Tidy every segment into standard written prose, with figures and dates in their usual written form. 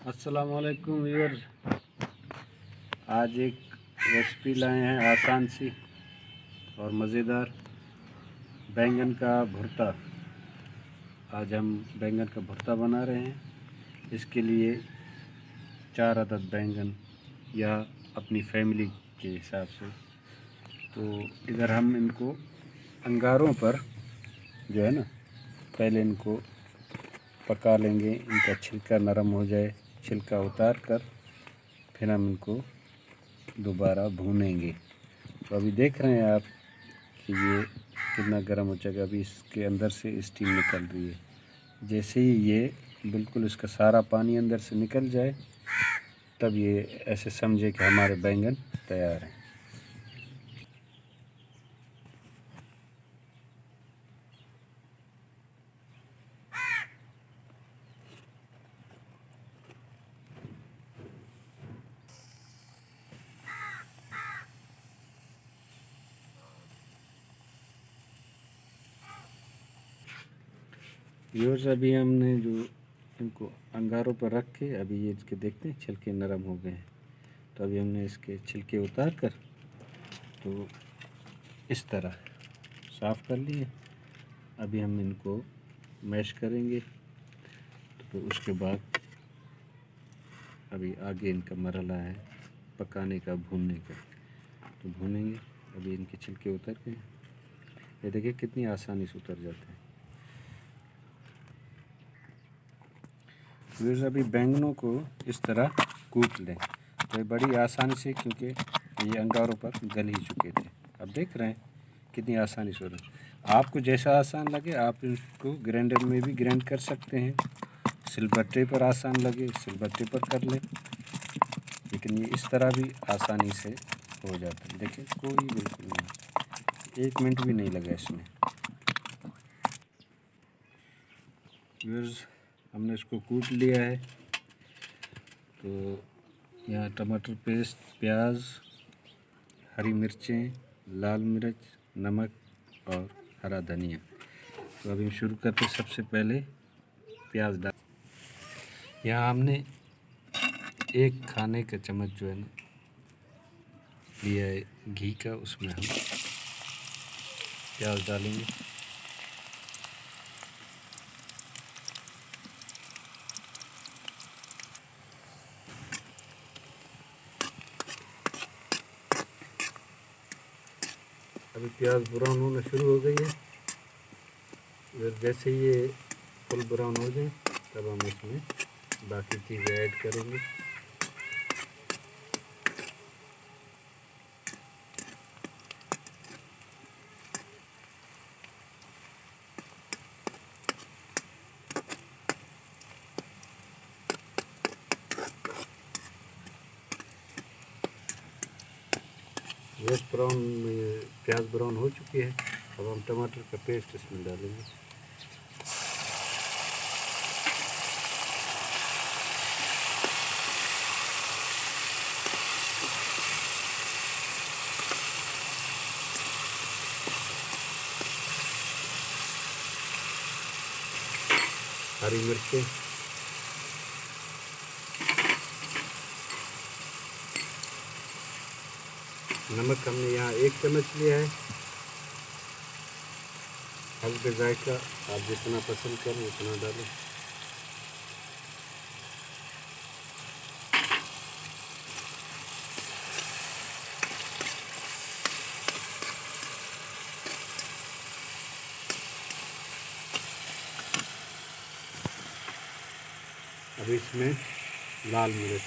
अस्सलाम वालेकुम व्यूअर्स। आज एक रेसिपी लाए हैं आसान सी और मज़ेदार बैंगन का भुर्ता। आज हम बैंगन का भुर्ता बना रहे हैं। इसके लिए 4 अदद बैंगन या अपनी फैमिली के हिसाब से। तो इधर हम इनको अंगारों पर जो है ना, पहले इनको पका लेंगे। इनका छिलका नरम हो जाए, छिलका उतार कर फिर हम इनको दोबारा भूनेंगे। तो अभी देख रहे हैं आप कि ये कितना गर्म हो जाएगा। अभी इसके अंदर से स्टीम निकल रही है। जैसे ही ये बिल्कुल इसका सारा पानी अंदर से निकल जाए, तब ये ऐसे समझे कि हमारे बैंगन तैयार हैं। व्यूअर्स, अभी हमने जो इनको अंगारों पर रख के अभी ये इसके देखते हैं छिलके नरम हो गए हैं। तो अभी हमने इसके छिलके उतार कर तो इस तरह साफ़ कर लिए। अभी हम इनको मैश करेंगे। तो उसके बाद अभी आगे इनका मरहला है पकाने का, भूनने का। तो भूनेंगे। अभी इनके छिलके उतर गए। ये देखिए कितनी आसानी से उतर जाते हैं। फिर अभी बैंगनों को इस तरह कूट लें। तो ये बड़ी आसानी से, क्योंकि ये अंगारों पर गल ही चुके थे। अब देख रहे हैं कितनी आसानी से हो रहा है। आपको जैसा आसान लगे आप इसको ग्राइंडर में भी ग्राइंड कर सकते हैं। सिलबट्टे पर आसान लगे सिलबट्टे पर कर लें, लेकिन ये इस तरह भी आसानी से हो जाता है। देखिए कोई बिल्कुल नहीं, 1 मिनट भी नहीं लगा इसमें। हमने इसको कूट लिया है। तो यहाँ टमाटर पेस्ट, प्याज, हरी मिर्चें, लाल मिर्च, नमक और हरा धनिया। तो अभी शुरू करते हैं। सबसे पहले प्याज डाल। यहाँ हमने 1 खाने का चम्मच जो है ना लिया है घी का, उसमें हम प्याज डालेंगे। अभी प्याज ब्राउन होना शुरू हो गई है। फिर जैसे ये फुल ब्राउन हो जाए तब हम इसमें बाकी चीज़ें ऐड करेंगे। ये प्याज ब्राउन हो चुकी है। अब हम टमाटर का पेस्ट इसमें डालेंगे। हरी मिर्चें, नमक हमने यहाँ 1 चम्मच लिया है। हल्का जायका आप जितना पसंद करें उतना डालें। अब इसमें लाल मिर्च,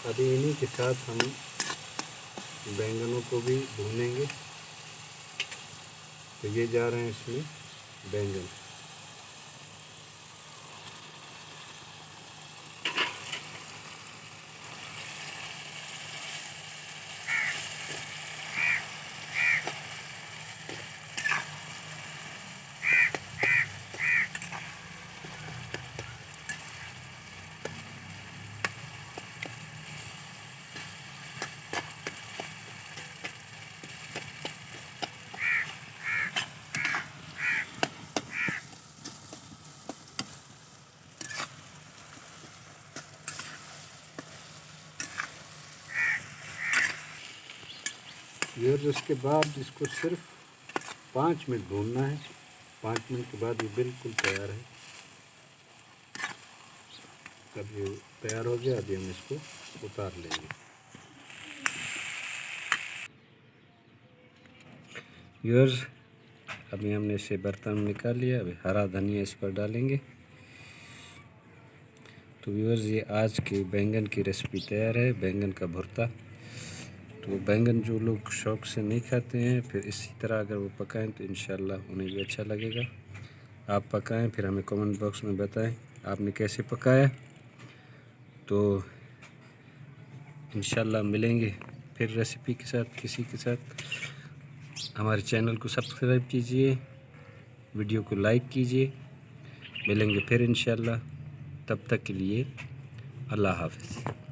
अभी इन्हीं के साथ हम बैंगनों को भी भूनेंगे। तो ये जा रहे हैं इसमें बैंगन। व्यूअर्स उसके बाद इसको सिर्फ 5 मिनट भूनना है। 5 मिनट के बाद ये बिल्कुल तैयार है। अब ये तैयार हो गया, अभी हम इसको उतार लेंगे। व्यूअर्स अभी हमने इसे बर्तन में निकाल लिया। अभी हरा धनिया इस पर डालेंगे। तो व्यूअर्स ये आज की बैंगन की रेसिपी तैयार है, बैंगन का भुर्ता। तो बैंगन जो लोग शौक़ से नहीं खाते हैं, फिर इसी तरह अगर वो पकाएं तो इंशाल्लाह उन्हें भी अच्छा लगेगा। आप पकाएं, फिर हमें कमेंट बॉक्स में बताएं आपने कैसे पकाया। तो इंशाल्लाह मिलेंगे फिर रेसिपी के साथ, किसी के साथ। हमारे चैनल को सब्सक्राइब कीजिए, वीडियो को लाइक कीजिए। मिलेंगे फिर इंशाल्लाह। तब तक के लिए अल्लाह हाफ़िज़।